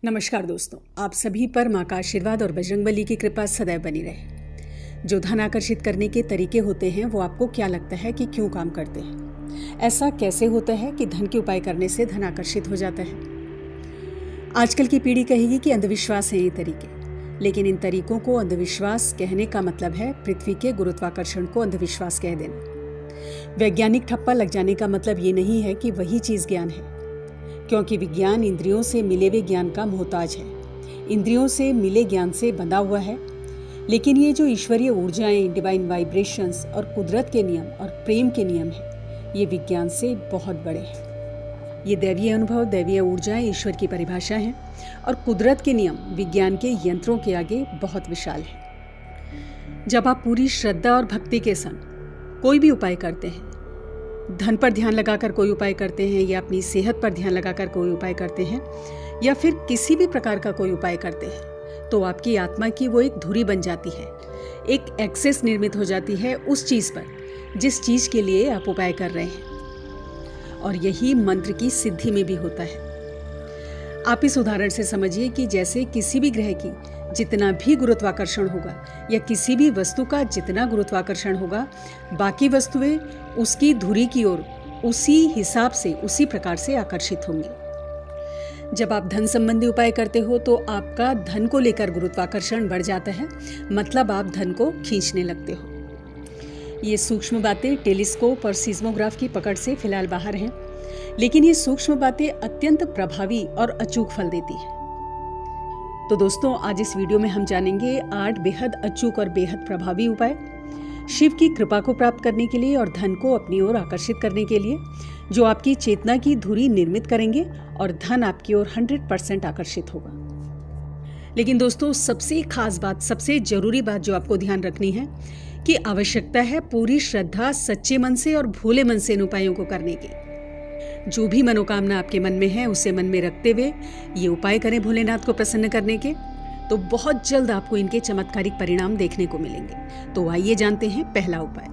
नमस्कार दोस्तों, आप सभी पर माँ का आशीर्वाद और बजरंगबली की कृपा सदैव बनी रहे। जो धन आकर्षित करने के तरीके होते हैं वो आपको क्या लगता है कि क्यों काम करते हैं? ऐसा कैसे होता है कि धन के उपाय करने से धन आकर्षित हो जाता है? आजकल की पीढ़ी कहेगी कि अंधविश्वास है ये तरीके, लेकिन इन तरीकों को अंधविश्वास कहने का मतलब है पृथ्वी के गुरुत्वाकर्षण को अंधविश्वास कह देना। वैज्ञानिक ठप्पा लग जाने का मतलब ये नहीं है कि वही चीज ज्ञान है, क्योंकि विज्ञान इंद्रियों से मिले हुए ज्ञान का मोहताज है, इंद्रियों से मिले ज्ञान से बंधा हुआ है। लेकिन ये जो ईश्वरीय ऊर्जाएं, डिवाइन वाइब्रेशंस और कुदरत के नियम और प्रेम के नियम हैं, ये विज्ञान से बहुत बड़े हैं। ये दैवीय अनुभव, दैवीय ऊर्जाएं ईश्वर की परिभाषा हैं और कुदरत के नियम विज्ञान के यंत्रों के आगे बहुत विशाल है। जब आप पूरी श्रद्धा और भक्ति के संग कोई भी उपाय करते हैं, धन पर ध्यान लगाकर कोई उपाय करते हैं या अपनी सेहत पर ध्यान लगाकर कोई उपाय करते हैं या फिर किसी भी प्रकार का कोई उपाय करते हैं, तो आपकी आत्मा की वो एक धुरी बन जाती है, एक एक्सेस निर्मित हो जाती है उस चीज पर जिस चीज के लिए आप उपाय कर रहे हैं। और यही मंत्र की सिद्धि में भी होता है। आप इस उदाहरण से समझिए कि जैसे किसी भी ग्रह की जितना भी गुरुत्वाकर्षण होगा या किसी भी वस्तु का जितना गुरुत्वाकर्षण होगा, बाकी वस्तुएं उसकी धुरी की ओर उसी हिसाब से, उसी प्रकार से आकर्षित होंगी। जब आप धन संबंधी उपाय करते हो तो आपका धन को लेकर गुरुत्वाकर्षण बढ़ जाता है, मतलब आप धन को खींचने लगते हो। ये सूक्ष्म बातें टेलीस्कोप और सीस्मोग्राफ की पकड़ से फिलहाल बाहर हैं, लेकिन ये सूक्ष्म बातें अत्यंत प्रभावी और अचूक फल देती हैं। तो दोस्तों, आज इस वीडियो में हम जानेंगे 8 बेहद अचूक और बेहद प्रभावी उपाय शिव की कृपा को प्राप्त करने के लिए और धन को अपनी ओर आकर्षित करने के लिए, जो आपकी चेतना की धुरी निर्मित करेंगे और धन आपकी ओर 100% आकर्षित होगा। लेकिन दोस्तों, सबसे खास बात, सबसे जरूरी बात जो आपको ध्यान रखनी है कि आवश्यकता है पूरी श्रद्धा, सच्चे मन से और भोले मन से इन उपायों को करने की। जो भी मनोकामना आपके मन में है उसे मन में रखते हुए ये उपाय करें भोलेनाथ को प्रसन्न करने के, तो बहुत जल्द आपको इनके चमत्कारिक परिणाम देखने को मिलेंगे। तो आइए जानते हैं पहला उपाय।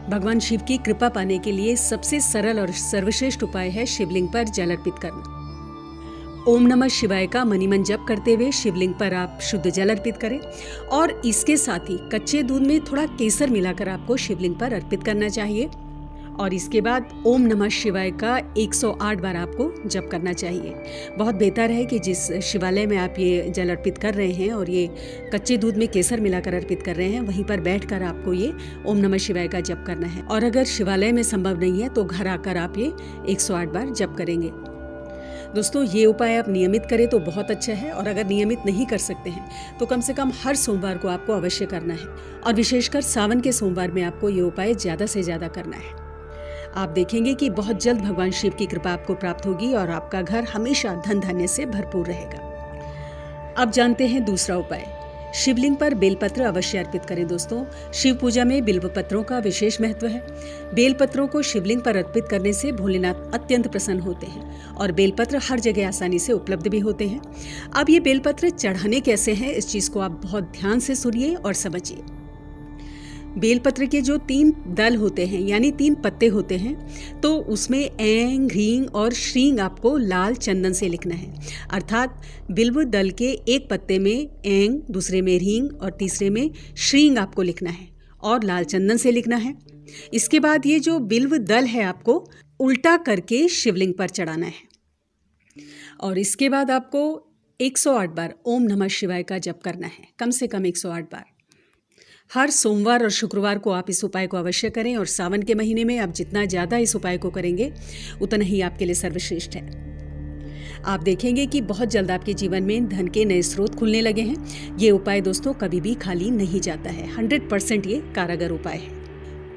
भगवान शिव की कृपा पाने के लिए सबसे सरल और सर्वश्रेष्ठ उपाय है शिवलिंग पर जल अर्पित करना। ओम नमः शिवाय का मनीमन जप करते हुए शिवलिंग पर आप शुद्ध जल अर्पित करें और इसके साथ ही कच्चे दूध में थोड़ा केसर मिलाकर आपको शिवलिंग पर अर्पित करना चाहिए। और इसके बाद ओम नमः शिवाय का 108 बार आपको जप करना चाहिए। बहुत बेहतर है कि जिस शिवालय में आप ये जल अर्पित कर रहे हैं और ये कच्चे दूध में केसर मिलाकर अर्पित कर रहे हैं, वहीं पर बैठकर आपको ये ओम नमः शिवाय का जप करना है। और अगर शिवालय में संभव नहीं है तो घर आकर आप ये 108 बार जप करेंगे। दोस्तों, ये उपाय आप नियमित करें तो बहुत अच्छा है, और अगर नियमित नहीं कर सकते हैं तो कम से कम हर सोमवार को आपको अवश्य करना है, और विशेषकर सावन के सोमवार में आपको ये उपाय ज़्यादा से ज़्यादा करना है। आप देखेंगे कि बहुत जल्द भगवान शिव की कृपा आपको प्राप्त होगी और आपका घर हमेशा धन धान्य से भरपूर रहेगा। अब जानते हैं दूसरा उपाय। शिवलिंग पर बेलपत्र अवश्य अर्पित करें। दोस्तों, शिव पूजा में बिल्व पत्रों का विशेष महत्व है। बेलपत्रों को शिवलिंग पर अर्पित करने से भोलेनाथ अत्यंत प्रसन्न होते हैं और बेलपत्र हर जगह आसानी से उपलब्ध भी होते हैं। अब ये बेलपत्र चढ़ाने कैसे हैं, इस चीज को आप बहुत ध्यान से सुनिए और समझिए। बेलपत्र के जो 3 दल होते हैं, यानी 3 पत्ते होते हैं, तो उसमें ऐं, ह्रीं और श्रीं आपको लाल चंदन से लिखना है। अर्थात बिल्व दल के एक पत्ते में ऐं, दूसरे में ह्रीं और तीसरे में श्रीं आपको लिखना है और लाल चंदन से लिखना है। इसके बाद ये जो बिल्व दल है आपको उल्टा करके शिवलिंग पर चढ़ाना है और इसके बाद आपको 108 बार ओम नमः शिवाय का जप करना है, कम से कम 108 बार। हर सोमवार और शुक्रवार को आप इस उपाय को अवश्य करें, और सावन के महीने में आप जितना ज़्यादा इस उपाय को करेंगे उतना ही आपके लिए सर्वश्रेष्ठ है। आप देखेंगे कि बहुत जल्द आपके जीवन में धन के नए स्रोत खुलने लगे हैं। ये उपाय दोस्तों कभी भी खाली नहीं जाता है, 100% ये कारगर उपाय है।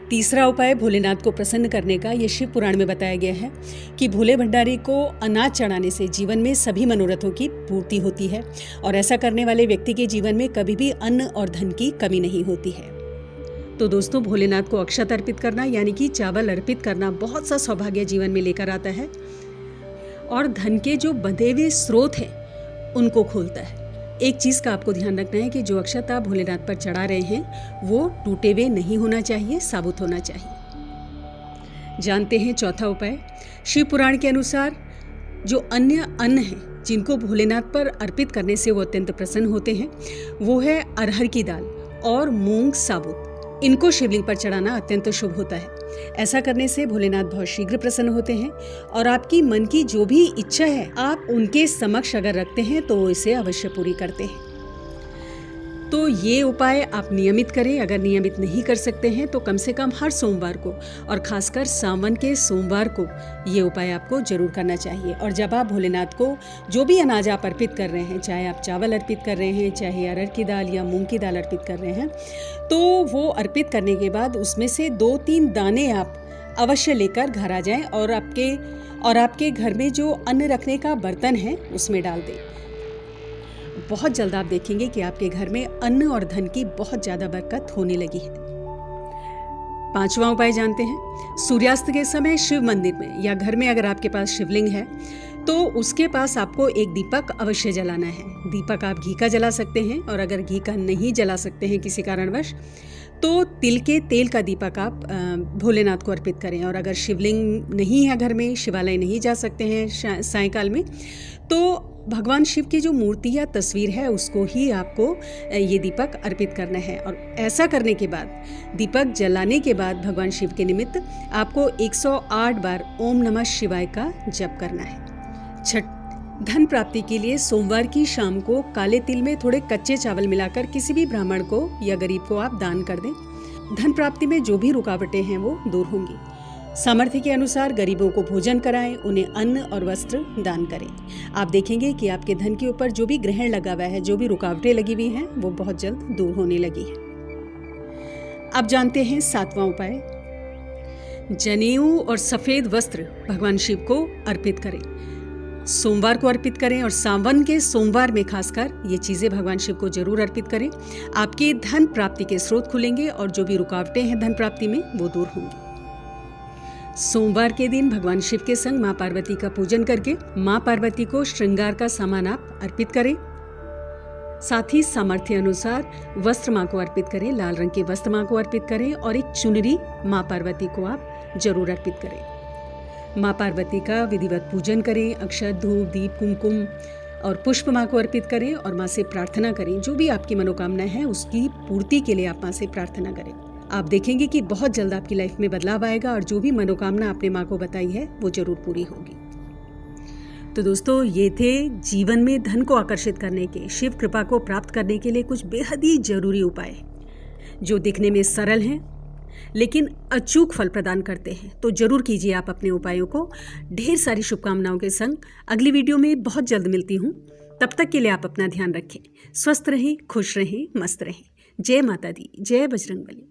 तीसरा उपाय भोलेनाथ को प्रसन्न करने का, ये शिव पुराण में बताया गया है कि भोले भंडारी को अनाज चढ़ाने से जीवन में सभी मनोरथों की पूर्ति होती है, और ऐसा करने वाले व्यक्ति के जीवन में कभी भी अन्न और धन की कमी नहीं होती है। तो दोस्तों, भोलेनाथ को अक्षत अर्पित करना यानी कि चावल अर्पित करना बहुत सा सौभाग्य जीवन में लेकर आता है और धन के जो बंधे हुए स्रोत हैं उनको खोलता है। एक चीज का आपको ध्यान रखना है कि जो अक्षत आप भोलेनाथ पर चढ़ा रहे हैं वो टूटे हुए नहीं होना चाहिए, साबुत होना चाहिए। जानते हैं चौथा उपाय। शिव पुराण के अनुसार जो अन्य अन्न है जिनको भोलेनाथ पर अर्पित करने से वो अत्यंत प्रसन्न होते हैं वो है अरहर की दाल और मूंग साबुत। इनको शिवलिंग पर चढ़ाना अत्यंत शुभ होता है। ऐसा करने से भोलेनाथ बहुत शीघ्र प्रसन्न होते हैं और आपकी मन की जो भी इच्छा है आप उनके समक्ष अगर रखते हैं तो वो इसे अवश्य पूरी करते हैं। तो ये उपाय आप नियमित करें। अगर नियमित नहीं कर सकते हैं तो कम से कम हर सोमवार को और खासकर सावन के सोमवार को ये उपाय आपको जरूर करना चाहिए। और जब आप भोलेनाथ को जो भी अनाज आप अर्पित कर रहे हैं, चाहे आप चावल अर्पित कर रहे हैं, चाहे अरहर की दाल या मूंग की दाल अर्पित कर रहे हैं, तो वो अर्पित करने के बाद उसमें से 2-3 दाने आप अवश्य लेकर घर आ जाएं और आपके घर में जो अन्न रखने का बर्तन है उसमें डाल दें। बहुत जल्द आप देखेंगे कि आपके घर में अन्न और धन की बहुत ज्यादा बरकत होने लगी है। 5वां उपाय जानते हैं। सूर्यास्त के समय शिव मंदिर में या घर में अगर आपके पास शिवलिंग है तो उसके पास आपको एक दीपक अवश्य जलाना है। दीपक आप घी का जला सकते हैं और अगर घी का नहीं जला सकते हैं किसी कारणवश तो तिल के तेल का दीपक आप भोलेनाथ को अर्पित करें। और अगर शिवलिंग नहीं है घर में, शिवालय नहीं जा सकते हैं सायंकाल में, तो भगवान शिव की जो मूर्ति या तस्वीर है उसको ही आपको ये दीपक अर्पित करना है। और ऐसा करने के बाद, दीपक जलाने के बाद भगवान शिव के निमित्त आपको 108 बार ओम नमः शिवाय का जप करना है। धन प्राप्ति के लिए सोमवार की शाम को काले तिल में थोड़े कच्चे चावल मिलाकर किसी भी ब्राह्मण को या गरीब को आप दान कर दें। धन प्राप्ति में जो भी रुकावटें हैं वो दूर होंगी। सामर्थ्य के अनुसार गरीबों को भोजन कराएं, उन्हें अन्न और वस्त्र दान करें। आप देखेंगे कि आपके धन के ऊपर जो भी ग्रहण लगा हुआ है, जो भी रुकावटें लगी हुई हैं, वो बहुत जल्द दूर होने लगी है। अब जानते हैं 7वां उपाय। जनेऊ और सफेद वस्त्र भगवान शिव को अर्पित करें। सोमवार को अर्पित करें और सावन के सोमवार में खासकर ये चीजें भगवान शिव को जरूर अर्पित करें। आपके धन प्राप्ति के स्रोत खुलेंगे और जो भी रुकावटें हैं धन प्राप्ति में वो दूर होंगी। सोमवार के दिन भगवान शिव के संग मां पार्वती का पूजन करके मां पार्वती को श्रृंगार का सामान आप अर्पित करें। साथ ही सामर्थ्य अनुसार वस्त्र मां को अर्पित करें। लाल रंग के वस्त्र मां को अर्पित करें और एक चुनरी मां पार्वती को आप जरूर अर्पित करें। मां पार्वती का विधिवत पूजन करें। अक्षत, धूप, दीप, कुमकुम और पुष्प मां को अर्पित करें और मां से प्रार्थना करें। जो भी आपकी मनोकामना है उसकी पूर्ति के लिए आप मां से प्रार्थना करें। आप देखेंगे कि बहुत जल्द आपकी लाइफ में बदलाव आएगा और जो भी मनोकामना आपने मां को बताई है वो जरूर पूरी होगी। तो दोस्तों, ये थे जीवन में धन को आकर्षित करने के, शिव कृपा को प्राप्त करने के लिए कुछ बेहद ही जरूरी उपाय जो दिखने में सरल हैं लेकिन अचूक फल प्रदान करते हैं। तो जरूर कीजिए आप अपने उपायों को। ढेर सारी शुभकामनाओं के संग अगली वीडियो में बहुत जल्द मिलती हूँ। तब तक के लिए आप अपना ध्यान रखें। स्वस्थ रहें, खुश रहें, मस्त रहें। जय माता दी, जय बजरंगबली।